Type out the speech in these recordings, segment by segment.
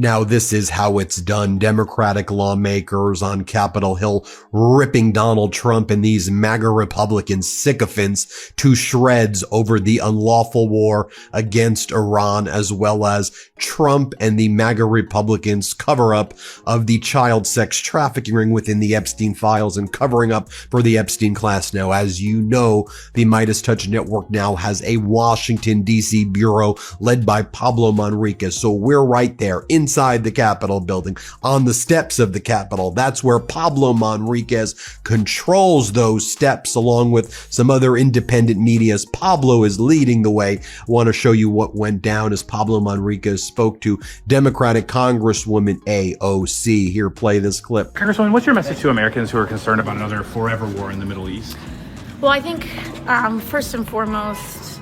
Now, this is how it's done. Democratic lawmakers on Capitol Hill ripping Donald Trump and these MAGA Republican sycophants to shreds over the unlawful war against Iran, as well as Trump and the MAGA Republicans cover up of the child sex trafficking ring within the Epstein files and covering up for the Epstein class. Now, as you know, the Midas Touch Network now has a Washington, D.C. bureau led by Pablo Manriquez. So we're right there inside the Capitol building, on the steps of the Capitol. That's where Pablo Manriquez controls those steps, along with some other independent medias. Pablo is leading the way. I want to show you what went down as Pablo Manriquez spoke to Democratic Congresswoman AOC. Here, play this clip. Congresswoman, what's your message to Americans who are concerned about another forever war in the Middle East? Well, I think first and foremost,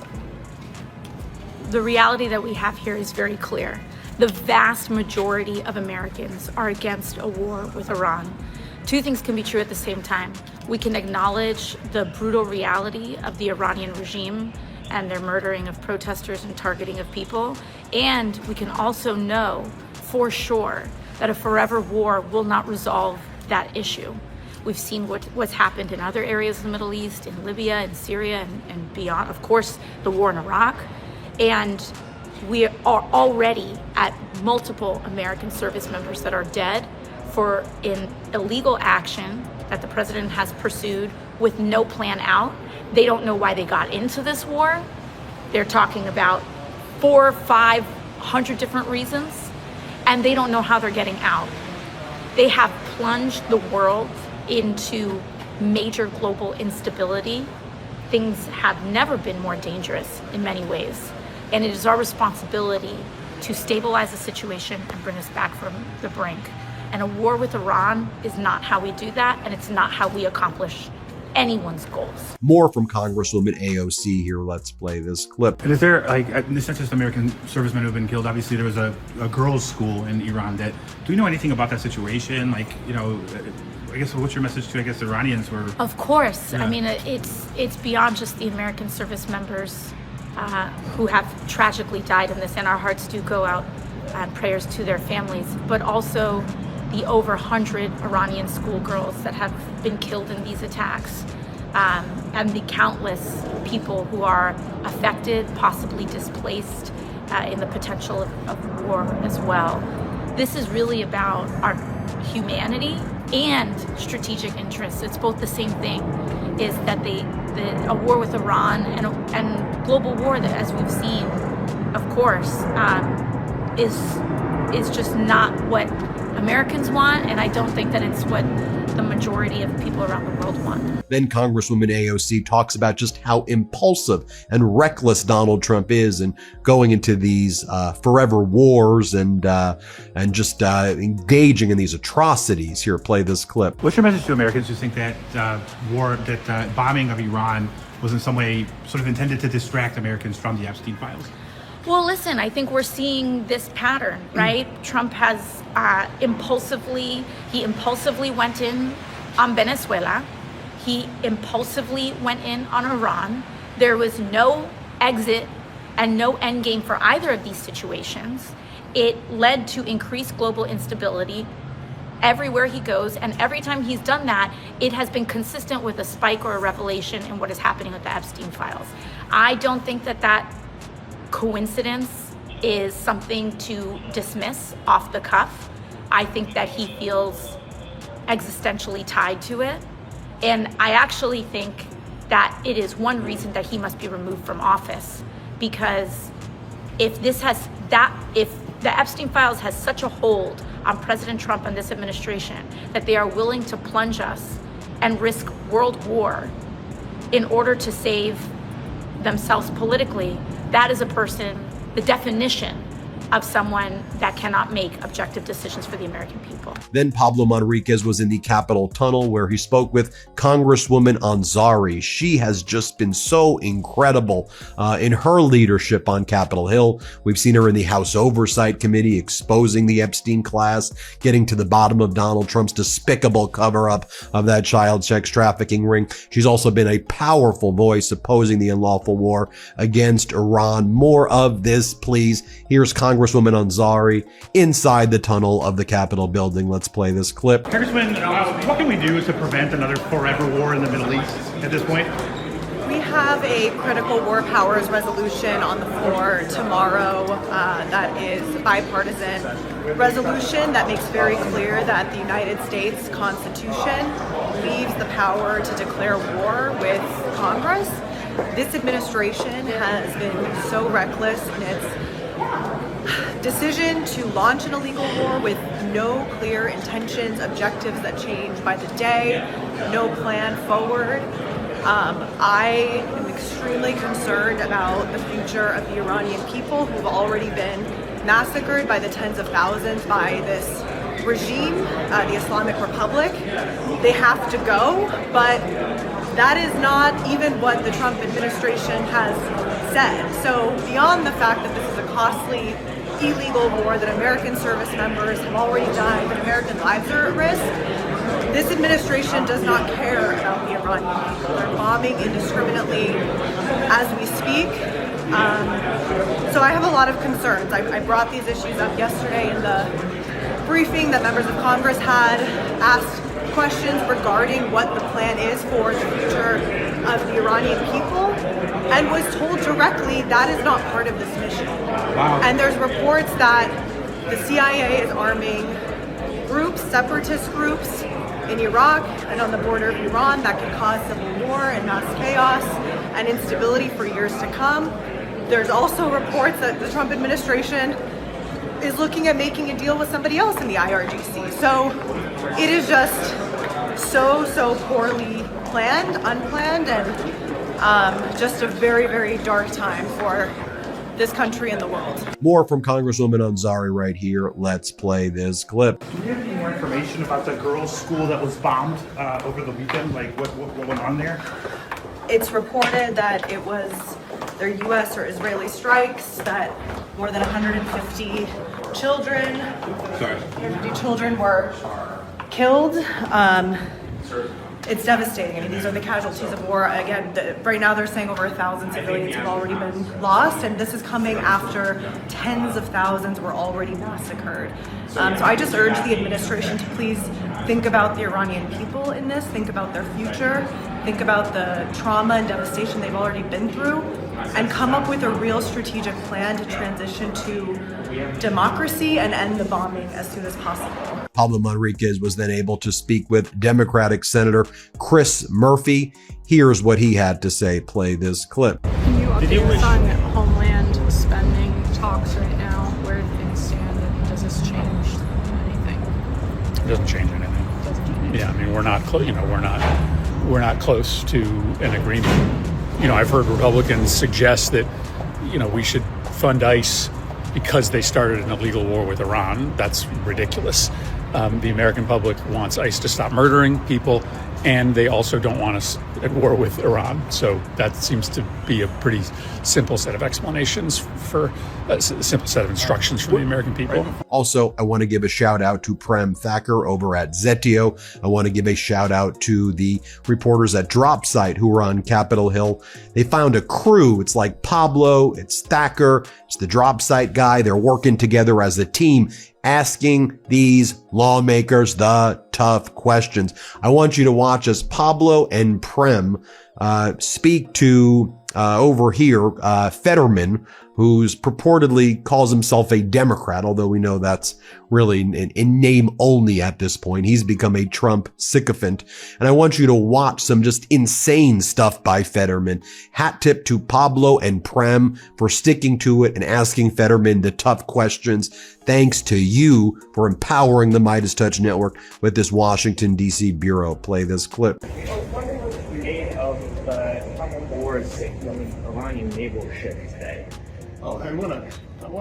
the reality that we have here is very clear. The vast majority of Americans are against a war with Iran. Two things can be true at the same time. We can acknowledge the brutal reality of the Iranian regime and their murdering of protesters and targeting of people. And we can also know for sure that a forever war will not resolve that issue. We've seen what's happened in other areas of the Middle East, in Libya and Syria and beyond. Of course, the war in Iraq. And we are already at multiple American service members that are dead for an illegal action that the president has pursued with no plan out. They don't know why they got into this war. They're talking about 400 or 500 different reasons, and they don't know how they're getting out. They have plunged the world into major global instability. Things have never been more dangerous in many ways. And it is our responsibility to stabilize the situation and bring us back from the brink. And a war with Iran is not how we do that, and it's not how we accomplish anyone's goals. More from Congresswoman AOC here. Let's play this clip. And is there, it's not just American servicemen who have been killed. Obviously, there was a girls' school in Iran. Do we know anything about that situation? I guess what's your message to, the Iranians were? Of course. Yeah. I mean, it's beyond just the American service members who have tragically died in this, and our hearts do go out and prayers to their families, but also the over 100 Iranian schoolgirls that have been killed in these attacks, and the countless people who are affected, possibly displaced in the potential of war as well. This is really about our humanity and strategic interests. It's both the same thing, is that a war with Iran and global war that, as we've seen, of course, is just not what Americans want, and I don't think that it's what the majority of people around the world want. Then Congresswoman AOC talks about just how impulsive and reckless Donald Trump is, and going into these forever wars and just engaging in these atrocities. Here, play this clip. What's your message to Americans who think that bombing of Iran was in some way sort of intended to distract Americans from the Epstein files? Well, listen, I think we're seeing this pattern, right? Trump has impulsively went in on Venezuela. He impulsively went in on Iran. There was no exit and no end game for either of these situations. It led to increased global instability everywhere he goes, and every time he's done that, it has been consistent with a spike or a revelation in what is happening with the Epstein files. I don't think that coincidence is something to dismiss off the cuff. I think that he feels existentially tied to it. And I actually think that it is one reason that he must be removed from office, because if the Epstein files has such a hold on President Trump and this administration that they are willing to plunge us and risk world war in order to save themselves politically, that is a person, the definition of someone that cannot make objective decisions for the American people. Then Pablo Manriquez was in the Capitol tunnel, where he spoke with Congresswoman Ansari. She has just been so incredible in her leadership on Capitol Hill. We've seen her in the House Oversight Committee exposing the Epstein class, getting to the bottom of Donald Trump's despicable cover-up of that child sex trafficking ring. She's also been a powerful voice opposing the unlawful war against Iran. More of this, please. Here's Congresswoman Congresswoman Ansari inside the tunnel of the Capitol building. Let's play this clip. Congressman, what can we do to prevent another forever war in the Middle East at this point? We have a critical war powers resolution on the floor tomorrow that is a bipartisan resolution that makes very clear that the United States Constitution leaves the power to declare war with Congress. This administration has been so reckless in its decision to launch an illegal war with no clear intentions, objectives that change by the day, no plan forward. I am extremely concerned about the future of the Iranian people who've already been massacred by the tens of thousands by this regime, the Islamic Republic. They have to go, but that is not even what the Trump administration has said. So beyond the fact that this is a costly, illegal war, that American service members have already died, that American lives are at risk, this administration does not care about the Iranian people. They're bombing indiscriminately as we speak. So I have a lot of concerns. I brought these issues up yesterday in the briefing that members of Congress had, asked questions regarding what the plan is for the future of the Iranian people, and was told directly that is not part of this mission. Wow. And there's reports that the CIA is arming groups, separatist groups, in Iraq and on the border of Iran that can cause civil war and mass chaos and instability for years to come. There's also reports that the Trump administration is looking at making a deal with somebody else in the IRGC. So it is just so poorly planned, unplanned, and just a very, very dark time for this country and the world. More from Congresswoman Ansari right here. Let's play this clip. Do you have any more information about the girls' school that was bombed over the weekend? Like what went on there? It's reported that it was their U.S. or Israeli strikes, that more than 150 children were killed. It's devastating. I mean, these are the casualties of war. Again, right now they're saying over 1,000 civilians have already been lost, and this is coming after tens of thousands were already massacred. So I just urge the administration to please think about the Iranian people in this, think about their future, think about the trauma and devastation they've already been through, and come up with a real strategic plan to transition to democracy and end the bombing as soon as possible. Pablo Manriquez was then able to speak with Democratic Senator Chris Murphy. Here's what he had to say. Play this clip. Can you update us on homeland spending talks right now, where things stand, and does this change anything? It doesn't change anything. Yeah, I mean, we're not close to an agreement. I've heard Republicans suggest that, we should fund ICE because they started an illegal war with Iran. That's ridiculous. The American public wants ICE to stop murdering people, and they also don't want us at war with Iran. So that seems to be a pretty simple set of explanations for a simple set of instructions for the American people. Also, I want to give a shout out to Prem Thacker over at Zetio. I want to give a shout out to the reporters at DropSite who were on Capitol Hill. They found a crew. It's like Pablo, it's Thacker, it's the DropSite guy. They're working together as a team, asking these lawmakers the tough questions. I want you to watch as Pablo and Prem speak to over here Fetterman, who's purportedly calls himself a Democrat, although we know that's really in name only at this point. He's become a Trump sycophant. And I want you to watch some just insane stuff by Fetterman. Hat tip to Pablo and Prem for sticking to it and asking Fetterman the tough questions. Thanks to you for empowering the Midas Touch Network with this Washington, D.C. bureau. Play this clip. What was the name of the wars in the Iranian naval ship today? Oh, I want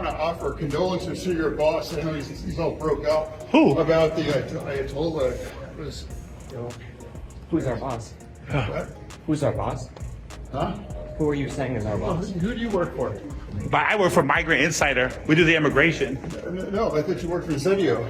to offer condolences to your boss. I know he's all broke up. Who? About the Ayatollah. Who's our boss? What? Who's our boss? Huh? Who are you saying is our boss? Who do you work for? But I work for Migrant Insider. We do the immigration. No, I thought you worked for Zetio.